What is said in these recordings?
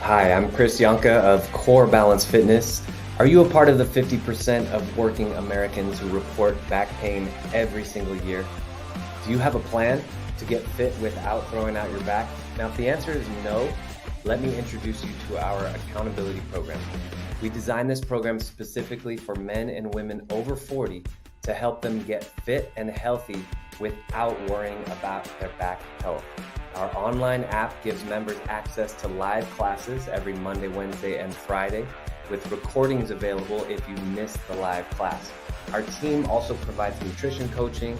Hi, I'm Chris Janke of Core Balance Fitness. Are you a part of the 50% of working Americans who report back pain every single year? Do you have a plan to get fit without throwing out your back? Now, if the answer is no, let me introduce you to our accountability program. We designed this program specifically for men and women over 40 to help them get fit and healthy without worrying about their back health. Our online app gives members access to live classes every Monday, Wednesday, and Friday, with recordings available if you miss the live class. Our team also provides nutrition coaching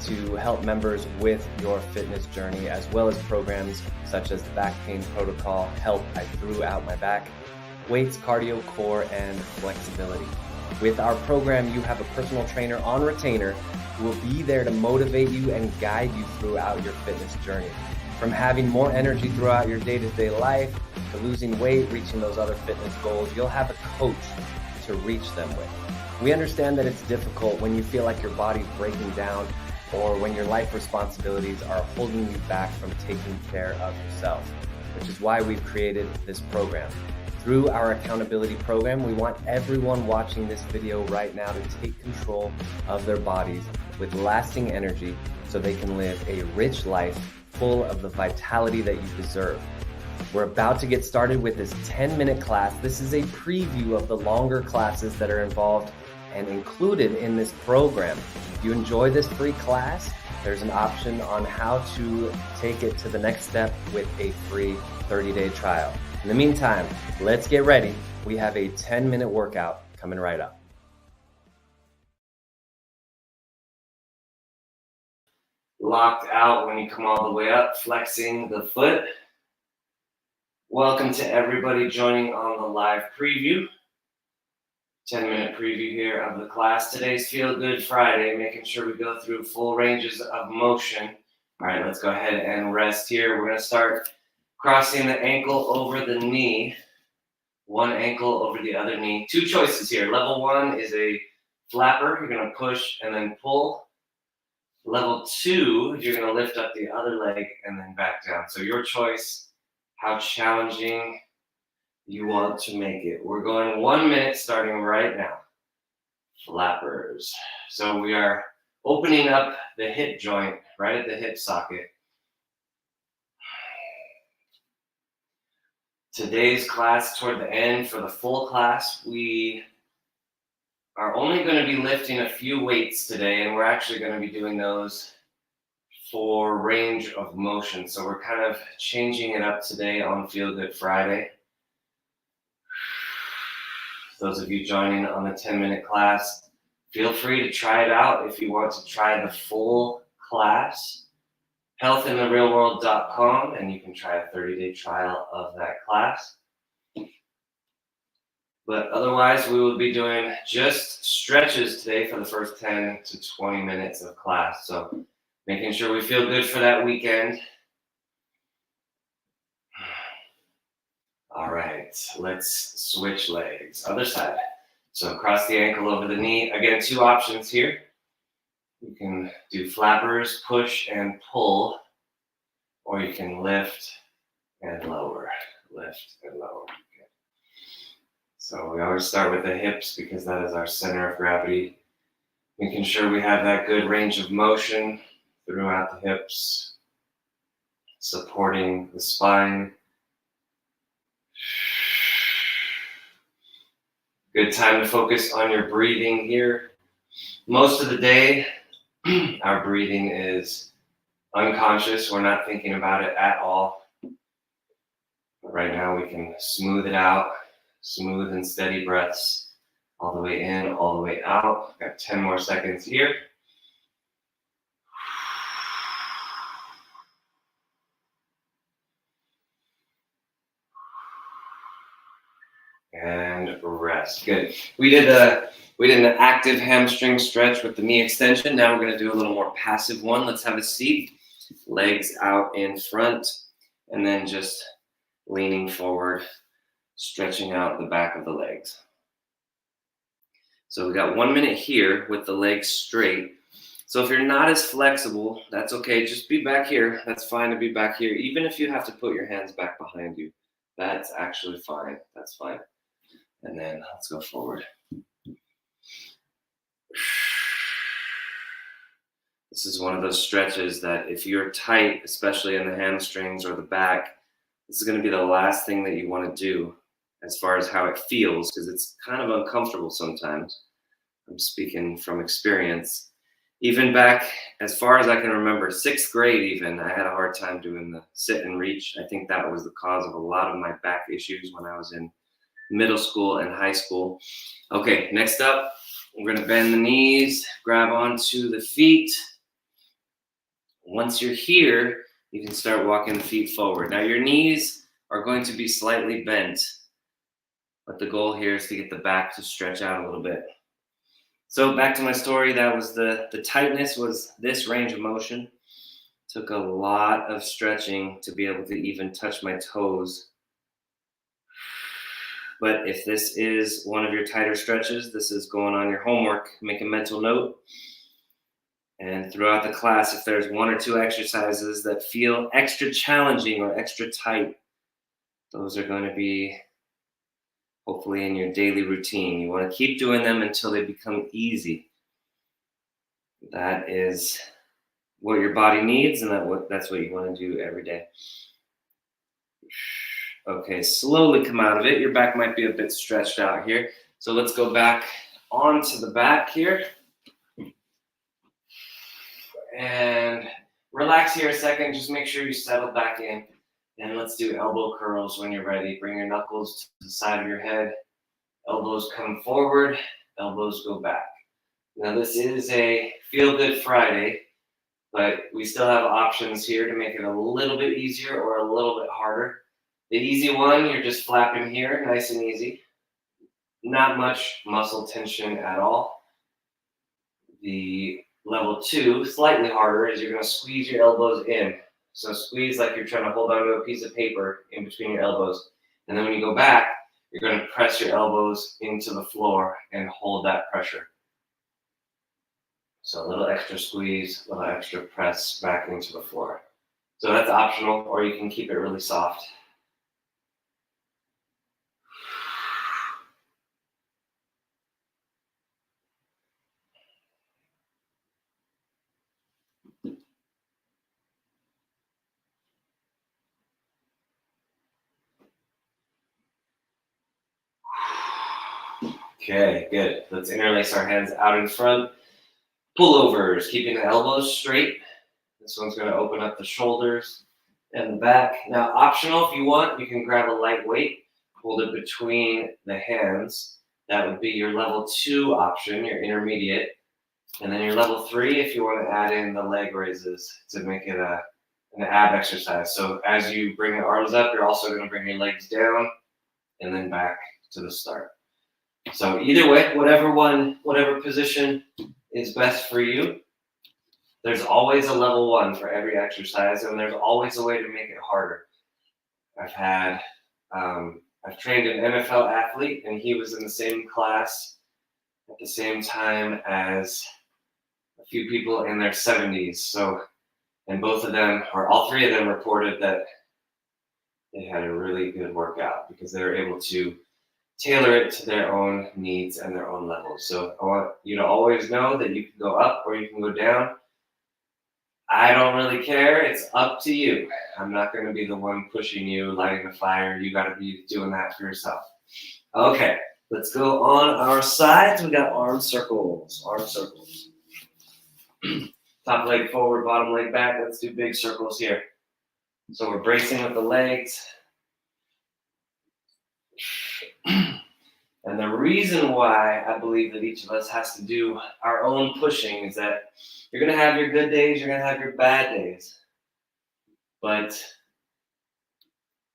to help members with your fitness journey, as well as programs such as the back pain protocol, Help I Threw Out My Back, weights, cardio, core, and flexibility. With our program, you have a personal trainer on retainer who will be there to motivate you and guide you throughout your fitness journey. From having more energy throughout your day-to-day life to losing weight, reaching those other fitness goals, you'll have a coach to reach them with. We understand that it's difficult when you feel like your body's breaking down or when your life responsibilities are holding you back from taking care of yourself, which is why we've created this program. Through our accountability program, we want everyone watching this video right now to take control of their bodies with lasting energy so they can live a rich life full of the vitality that you deserve. We're about to get started with this 10-minute class. This is a preview of the longer classes that are involved and included in this program. If you enjoy this free class, there's an option on how to take it to the next step with a free 30-day trial. In the meantime, let's get ready. We have a 10-minute workout coming right up. Locked out when you come all the way up, flexing the foot. Welcome to everybody joining on the live preview. 10-minute preview here of the class. Today's Feel Good Friday, making sure we go through full ranges of motion. All right, let's go ahead and rest here. We're going to start crossing the ankle over the knee, one ankle over the other knee. Two choices here. Level one is a flapper. You're going to push and then pull. Level two, you're going to lift up the other leg and then back down. So your choice, how challenging you want to make it. We're going 1 minute starting right now. Flappers. So we are opening up the hip joint right at the hip socket. Today's class, toward the end, for the full class, we are only going to be lifting a few weights today, and we're actually going to be doing those for range of motion. So we're kind of changing it up today on Feel Good Friday. Those of you joining on the 10-minute class, feel free to try it out if you want to try the full class. healthintherealworld.com, and you can try a 30-day trial of that class. But otherwise, we will be doing just stretches today for the first 10 to 20 minutes of class. So making sure we feel good for that weekend. All right, let's switch legs. Other side. So cross the ankle over the knee. Again, two options here. You can do flappers, push and pull, or you can lift and lower, lift and lower. Okay. So we always start with the hips because that is our center of gravity. Making sure we have that good range of motion throughout the hips, supporting the spine. Good time to focus on your breathing here. Most of the day, our breathing is unconscious. We're not thinking about it at all. But right now we can smooth it out, smooth and steady breaths all the way in, all the way out. Got 10 more seconds here. And rest. Good. We did an active hamstring stretch with the knee extension. Now we're going to do a little more passive one. Let's have a seat, legs out in front, and then just leaning forward, stretching out the back of the legs. So we got 1 minute here with the legs straight. So if you're not as flexible, that's okay. Just be back here. That's fine to be back here. Even if you have to put your hands back behind you, That's actually fine. That's fine. And then let's go forward. This is one of those stretches that if you're tight, especially in the hamstrings or the back, this is going to be the last thing that you want to do as far as how it feels, because it's kind of uncomfortable sometimes. I'm speaking from experience. Even back as far as I can remember, sixth grade, even, I had a hard time doing the sit and reach. I think that was the cause of a lot of my back issues when I was in middle school and high school. Okay, next up, we're going to bend the knees, grab onto the feet. Once you're here, you can start walking the feet forward. Now, your knees are going to be slightly bent, but the goal here is to get the back to stretch out a little bit. So back to my story, that was the tightness was this range of motion. Took a lot of stretching to be able to even touch my toes. But if this is one of your tighter stretches, this is going on your homework. Make a mental note. And throughout the class, if there's one or two exercises that feel extra challenging or extra tight, those are going to be hopefully in your daily routine. You want to keep doing them until they become easy. That is what your body needs, and that's what you want to do every day. Okay, slowly come out of it. Your back might be a bit stretched out here. So let's go back onto the back here. And relax here a second. Just make sure you settle back in. And let's do elbow curls when you're ready. Bring your knuckles to the side of your head. Elbows come forward. Elbows go back. Now this is a Feel Good Friday, but we still have options here to make it a little bit easier or a little bit harder. The easy one, you're just flapping here, nice and easy. Not much muscle tension at all. The level 2, slightly harder, is you're going to squeeze your elbows in. So squeeze like you're trying to hold onto a piece of paper in between your elbows. And then when you go back, you're going to press your elbows into the floor and hold that pressure. So a little extra squeeze, a little extra press back into the floor. So that's optional, or you can keep it really soft. Okay, good. Let's interlace our hands out in front. Pullovers, keeping the elbows straight. This one's going to open up the shoulders and the back. Now, optional, if you want, you can grab a light weight, hold it between the hands. That would be your level 2 option, your intermediate. And then your level 3, if you want to add in the leg raises to make it an ab exercise. So as you bring your arms up, you're also going to bring your legs down and then back to the start. So either way, whatever position is best for you. There's always a level 1 for every exercise, and there's always a way to make it harder. I've trained an NFL athlete, and he was in the same class at the same time as a few people in their 70s. So, and both of them, or all three of them, reported that they had a really good workout because they were able to tailor it to their own needs and their own levels. So I want you to always know that you can go up or you can go down. I don't really care. It's up to you. I'm not going to be the one pushing you, lighting the fire. You got to be doing that for yourself. Okay, let's go on our sides. We got arm circles. Arm circles. Top leg forward, bottom leg back. Let's do big circles here. So we're bracing with the legs. And the reason why I believe that each of us has to do our own pushing is that you're going to have your good days, you're going to have your bad days. But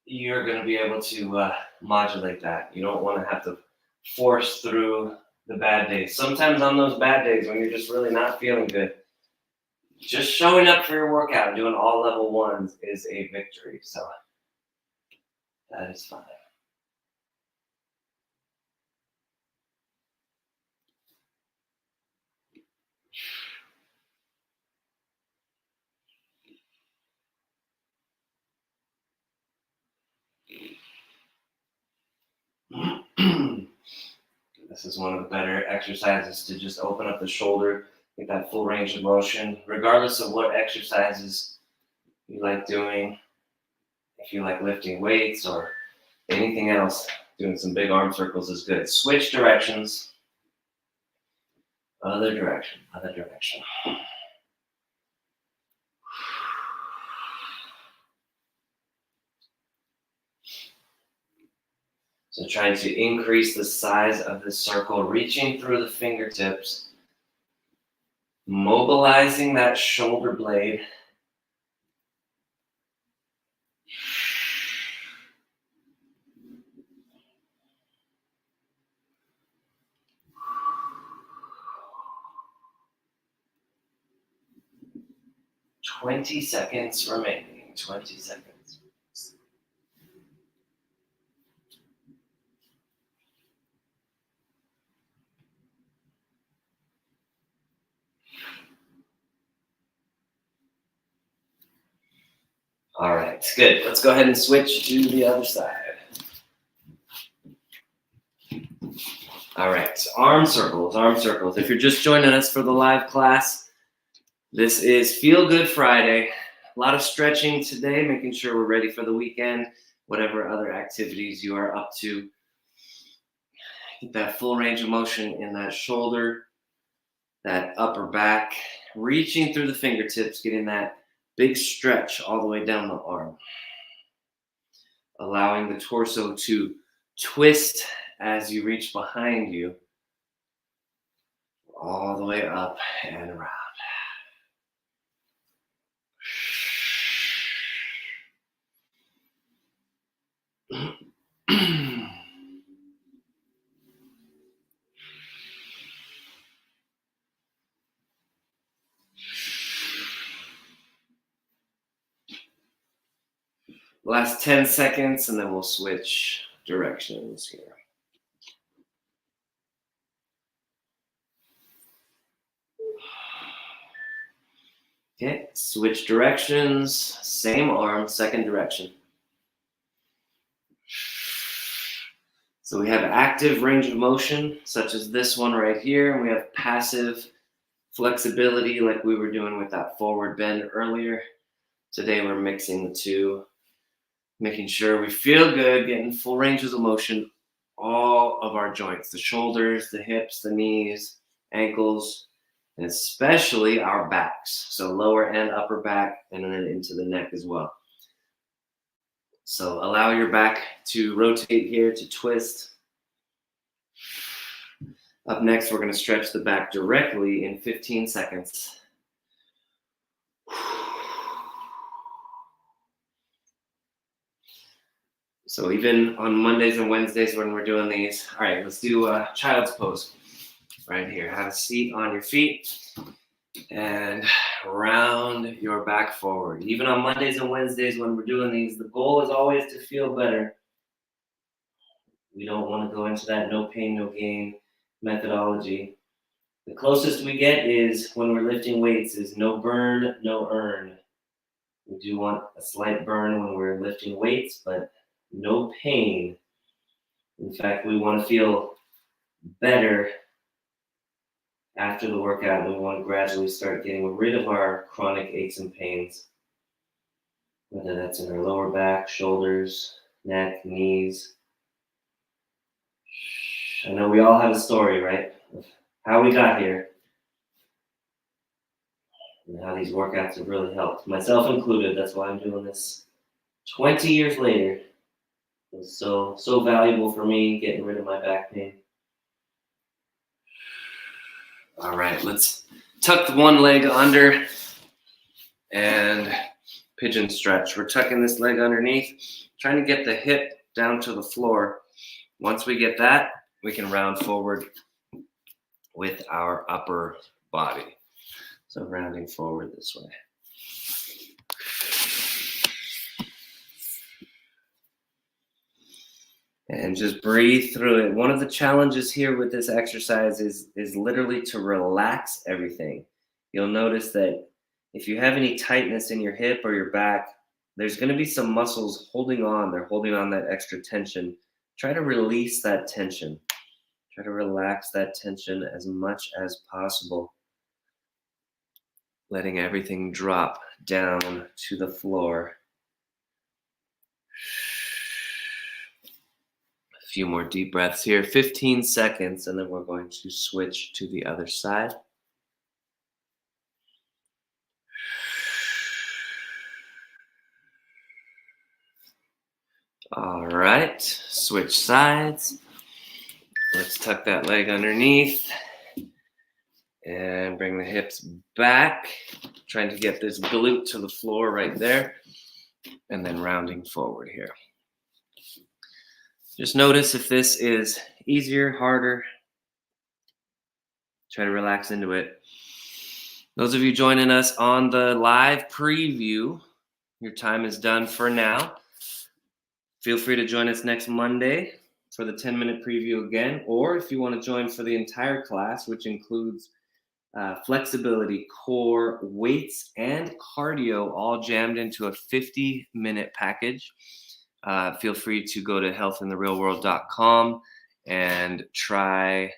you're going to be able to modulate that. You don't want to have to force through the bad days. Sometimes on those bad days when you're just really not feeling good, just showing up for your workout and doing all level 1s is a victory. So that is fine. This is one of the better exercises to just open up the shoulder, get that full range of motion, regardless of what exercises you like doing. If you like lifting weights or anything else, doing some big arm circles is good. Switch directions. Other direction, other direction. So trying to increase the size of the circle, reaching through the fingertips, mobilizing that shoulder blade. "20 seconds remaining, 20 seconds. All right, good. Let's go ahead and switch to the other side. All right, arm circles, arm circles. If you're just joining us for the live class, this is Feel Good Friday. A lot of stretching today, making sure we're ready for the weekend, whatever other activities you are up to. Get that full range of motion in that shoulder, that upper back, reaching through the fingertips, getting that big stretch all the way down the arm. Allowing the torso to twist as you reach behind you, all the way up and around. Last 10 seconds, and then we'll switch directions here. Okay, switch directions, same arm, second direction. So we have active range of motion, such as this one right here, and we have passive flexibility like we were doing with that forward bend earlier. Today we're mixing the two, making sure we feel good, getting full ranges of motion, all of our joints, the shoulders, the hips, the knees, ankles, and especially our backs. So lower and upper back, and then into the neck as well. So allow your back to rotate here, to twist. Up next, we're going to stretch the back directly in 15 seconds. So even on Mondays and Wednesdays when we're doing these, all right, let's do a child's pose right here. Have a seat on your feet and round your back forward. Even on Mondays and Wednesdays when we're doing these, the goal is always to feel better. We don't want to go into that no pain, no gain methodology. The closest we get is when we're lifting weights is no burn, no earn. We do want a slight burn when we're lifting weights, but no pain. In fact, we want to feel better after the workout. We want to gradually start getting rid of our chronic aches and pains, whether that's in our lower back, shoulders, neck, knees. I know we all have a story, right, of how we got here and how these workouts have really helped, myself included. That's why I'm doing this 20 years later. It was so valuable for me, getting rid of my back pain. All right, let's tuck the one leg under and pigeon stretch. We're tucking this leg underneath, trying to get the hip down to the floor. Once we get that, we can round forward with our upper body. So rounding forward this way. And just breathe through it. One of the challenges here with this exercise is literally to relax everything. You'll notice that if you have any tightness in your hip or your back, there's going to be some muscles holding on. They're holding on that extra tension Try to release that tension. Try to relax that tension as much as possible, letting everything drop down to the floor. A few more deep breaths here, 15 seconds, and then we're going to switch to the other side. All right, switch sides. Let's tuck that leg underneath and bring the hips back, trying to get this glute to the floor right there, and then rounding forward here. Just notice if this is easier, harder. Try to relax into it. Those of you joining us on the live preview, your time is done for now. Feel free to join us next Monday for the 10-minute preview again, or if you want to join for the entire class, which includes flexibility, core, weights, and cardio all jammed into a 50-minute package. Feel free to go to healthintherealworld.com and try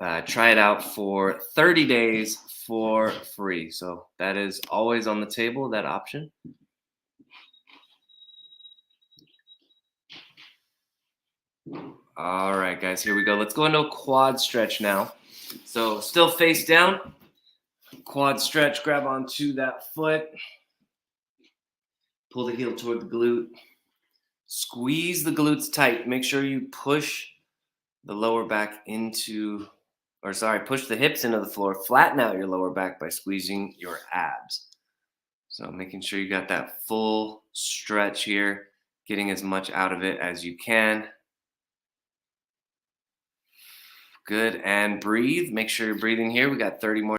it out for 30 days for free. So that is always on the table, that option. All right, guys, here we go. Let's go into a quad stretch now. So still face down, quad stretch, grab onto that foot, pull the heel toward the glute, squeeze the glutes tight. Make sure you push the lower back into, push the hips into the floor, flatten out your lower back by squeezing your abs. So making sure you got that full stretch here, getting as much out of it as you can. Good, and breathe. Make sure you're breathing here. We got 30 more